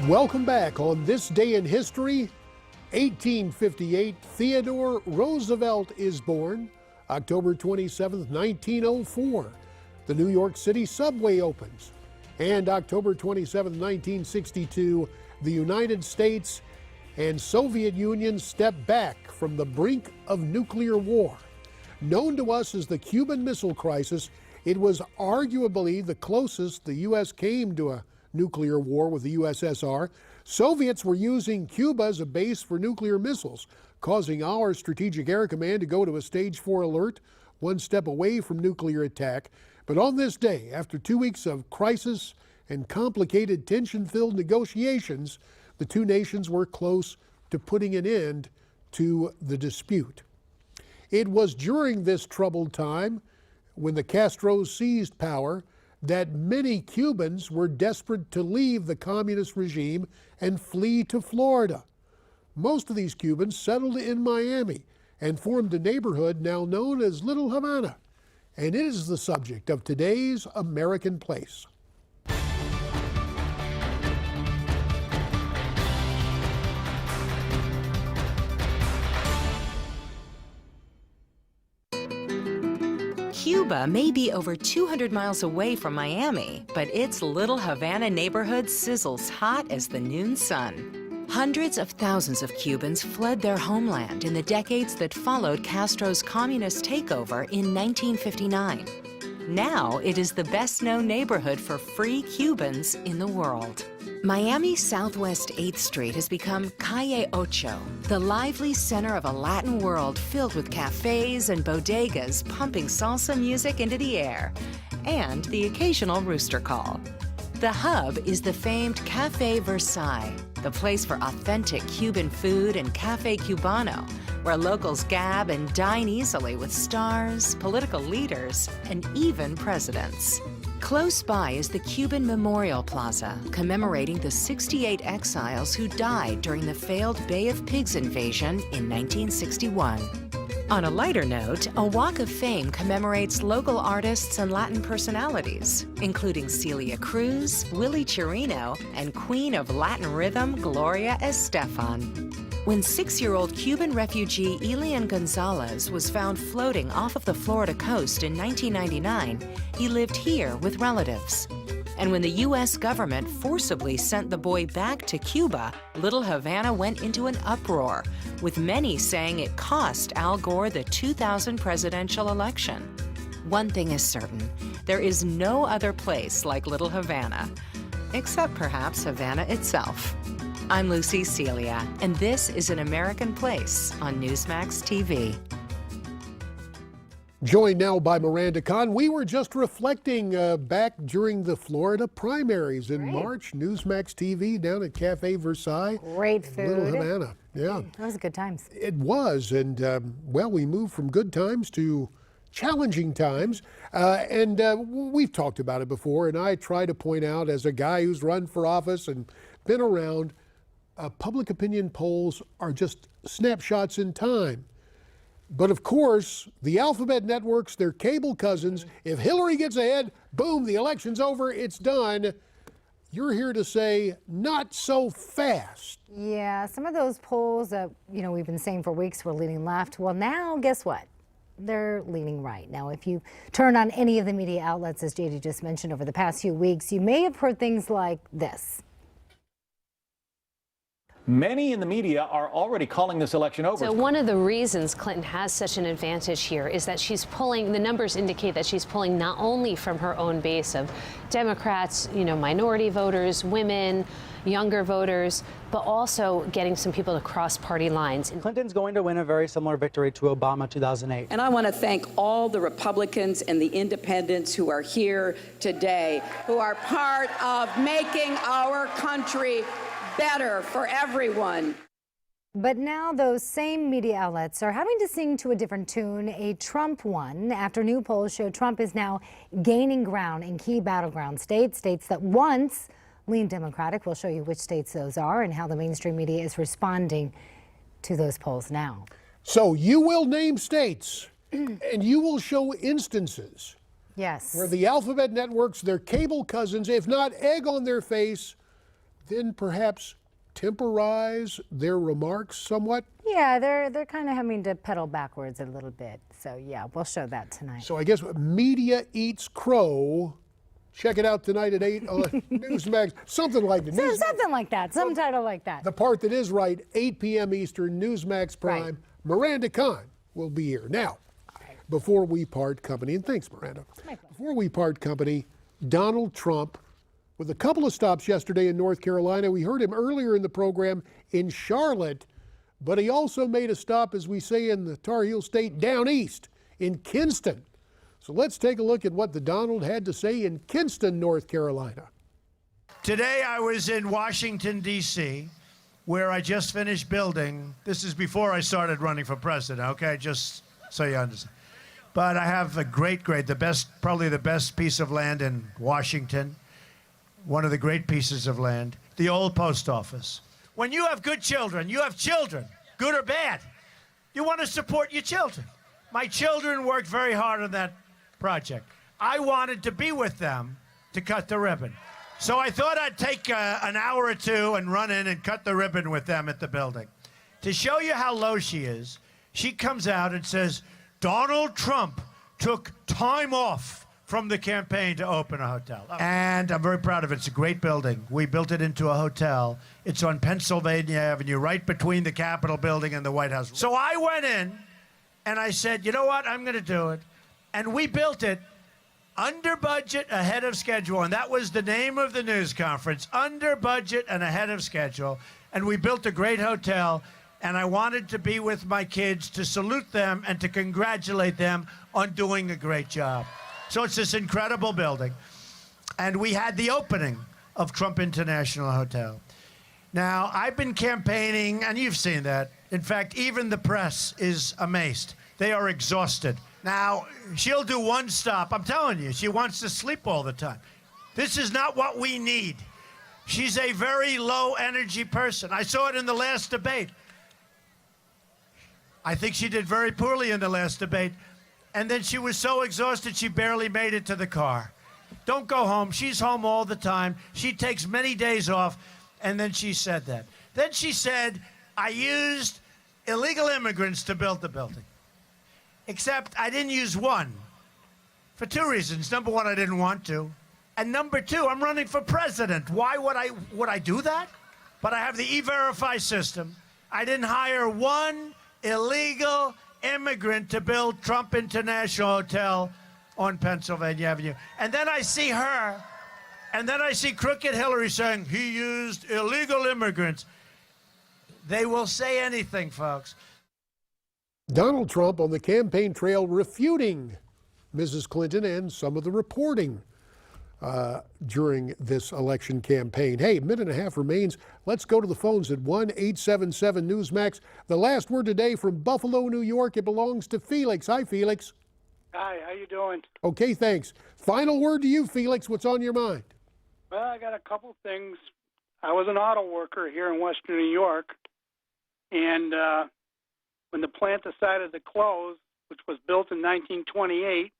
Welcome back. On this day in history, 1858, Theodore Roosevelt is born. October 27th, 1904, the New York City subway opens. And October 27th, 1962, the United States and Soviet Union step back from the brink of nuclear war. Known to us as the Cuban Missile Crisis, it was arguably the closest the U.S. came to a nuclear war with the USSR. Soviets were using Cuba as a base for nuclear missiles, causing our Strategic Air Command to go to a Stage 4 alert, one step away from nuclear attack. But on this day, after 2 weeks of crisis and complicated tension-filled negotiations, the two nations were close to putting an end to the dispute. It was during this troubled time, when the Castros seized power, that many Cubans were desperate to leave the communist regime and flee to Florida. Most of these Cubans settled in Miami and formed a neighborhood now known as Little Havana, and it is the subject of today's American Place. Cuba may be over 200 miles away from Miami, but its Little Havana neighborhood sizzles hot as the noon sun. Hundreds of thousands of Cubans fled their homeland in the decades that followed Castro's communist takeover in 1959. Now it is the best-known neighborhood for free Cubans in the world. Miami's Southwest 8th Street has become Calle Ocho, the lively center of a Latin world filled with cafes and bodegas pumping salsa music into the air, and the occasional rooster call. The hub is the famed Café Versailles, the place for authentic Cuban food and Café Cubano, where locals gab and dine easily with stars, political leaders, and even presidents. Close by is the Cuban Memorial Plaza, commemorating the 68 exiles who died during the failed Bay of Pigs invasion in 1961. On a lighter note, a Walk of Fame commemorates local artists and Latin personalities, including Celia Cruz, Willie Chirino, and Queen of Latin Rhythm, Gloria Estefan. When 6-year-old Cuban refugee Elian Gonzalez was found floating off of the Florida coast in 1999, he lived here with relatives. And when the U.S. government forcibly sent the boy back to Cuba, Little Havana went into an uproar, with many saying it cost Al Gore the 2000 presidential election. One thing is certain, there is no other place like Little Havana, except perhaps Havana itself. I'm Lucy Celia, and this is An American Place on Newsmax TV. Joined now by Miranda Kahn. We were just reflecting back during the Florida primaries in March. Newsmax TV down at Cafe Versailles. Great food. Little Havana. Yeah. That was good times. It was, and well, we moved from good times to challenging times, and we've talked about it before, and I try to point out, as a guy who's run for office and been around, public opinion polls are just snapshots in time. But of course, the alphabet networks, their cable cousins, if Hillary gets ahead, boom, the election's over, it's done. You're here to say, not so fast. Yeah, some of those polls that, we've been saying for weeks were leaning left. Well, now, guess what? They're leaning right. Now, if you turn on any of the media outlets, as JD just mentioned, over the past few weeks, you may have heard things like this. Many in the media are already calling this election over. So one of the reasons Clinton has such an advantage here is that she's pulling, the numbers indicate that she's pulling not only from her own base of Democrats, minority voters, women, younger voters, but also getting some people to cross party lines. Clinton's going to win a very similar victory to Obama 2008. And I want to thank all the Republicans and the independents who are here today, who are part of making our country better for everyone. But now those same media outlets are having to sing to a different tune, a Trump one, after new polls show Trump is now gaining ground in key battleground states that once leaned Democratic. We'll show you which states those are and how the mainstream media is responding to those polls now. So you will name states and you will show instances Yes. where the alphabet networks, their cable cousins, if not egg on their face, then perhaps temporize their remarks somewhat? Yeah, they're kind of having to pedal backwards a little bit. So yeah, we'll show that tonight. So I guess Media Eats Crow. Check it out tonight at 8 on Newsmax. Something like that. Something like that. Some title like that. The part that is right, 8 p.m. Eastern, Newsmax Prime. Right. Miranda Kahn will be here. Now, before we part company, and thanks, Miranda. Before we part company, Donald Trump, with a couple of stops yesterday in North Carolina. We heard him earlier in the program in Charlotte, but he also made a stop, as we say in the Tar Heel State, down east in Kinston. So let's take a look at what the Donald had to say in Kinston, North Carolina. Today I was in Washington, D.C., where I just finished building. This is before I started running for president, okay? Just so you understand. But I have a probably the best piece of land in Washington, one of the great pieces of land, the old post office. When you have good children, good or bad, you want to support your children. My children worked very hard on that project. I wanted to be with them to cut the ribbon. So I thought I'd take an hour or two and run in and cut the ribbon with them at the building. To show you how low she is, she comes out and says, Donald Trump took time off from the campaign to open a hotel. And I'm very proud of it. It's a great building. We built it into a hotel. It's on Pennsylvania Avenue, right between the Capitol building and the White House. So I went in and I said, you know what, I'm going to do it. And we built it under budget, ahead of schedule. And that was the name of the news conference, under budget and ahead of schedule. And we built a great hotel. And I wanted to be with my kids to salute them and to congratulate them on doing a great job. So it's this incredible building. And we had the opening of Trump International Hotel. Now, I've been campaigning, and you've seen that. In fact, even the press is amazed. They are exhausted. Now, she'll do one stop. I'm telling you, she wants to sleep all the time. This is not what we need. She's a very low-energy person. I saw it in the last debate. I think she did very poorly in the last debate. And then she was so exhausted, she barely made it to the car. Don't go home. She's home all the time. She takes many days off. And then she said that. Then she said, I used illegal immigrants to build the building. Except I didn't use one for two reasons. Number one, I didn't want to. And number two, I'm running for president. Why would I do that? But I have the E-Verify system. I didn't hire one illegal immigrant to build Trump International Hotel on Pennsylvania Avenue. And then I see her, and then I see crooked Hillary saying he used illegal immigrants. They will say anything, folks. Donald Trump on the campaign trail refuting Mrs. Clinton and some of the reporting during this election campaign. Hey, a minute and a half remains. Let's go to the phones at 1-877-Newsmax. The last word today from Buffalo, New York. It belongs to Felix. Hi, Felix. Hi, how you doing? Okay, thanks. Final word to you, Felix. What's on your mind? Well, I got a couple things. I was an auto worker here in Western New York, and when the plant decided to close, which was built in 1928,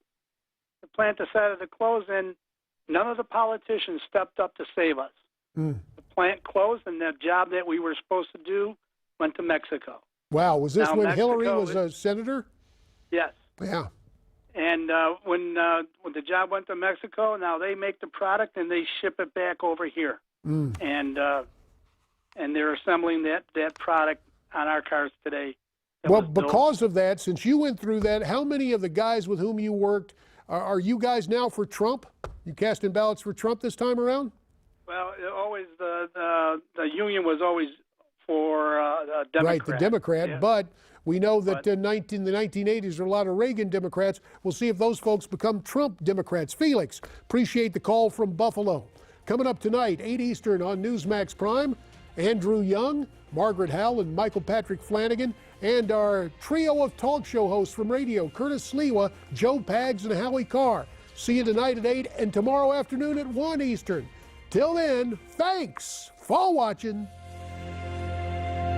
the plant decided to close, and none of the politicians stepped up to save us. The plant closed, and the job that we were supposed to do went to Mexico. Wow, was this now, when Mexico Hillary was a senator? Yes. Yeah. And when the job went to Mexico, now they make the product and they ship it back over here. And they're assembling that product on our cars today. Well, because of that, since you went through that, how many of the guys with whom you worked, are you guys now for Trump? You casting ballots for Trump this time around? Well, always the union was always for Democrat. Right, the Democrat, yeah. But we know that in the 1980s there were a lot of Reagan Democrats. We'll see if those folks become Trump Democrats. Felix, appreciate the call from Buffalo. Coming up tonight, 8 Eastern on Newsmax Prime, Andrew Young, Margaret Howell, and Michael Patrick Flanagan, and our trio of talk show hosts from radio, Curtis Sliwa, Joe Pags, and Howie Carr. See you tonight at 8 and tomorrow afternoon at 1 Eastern. Till then, thanks for watching.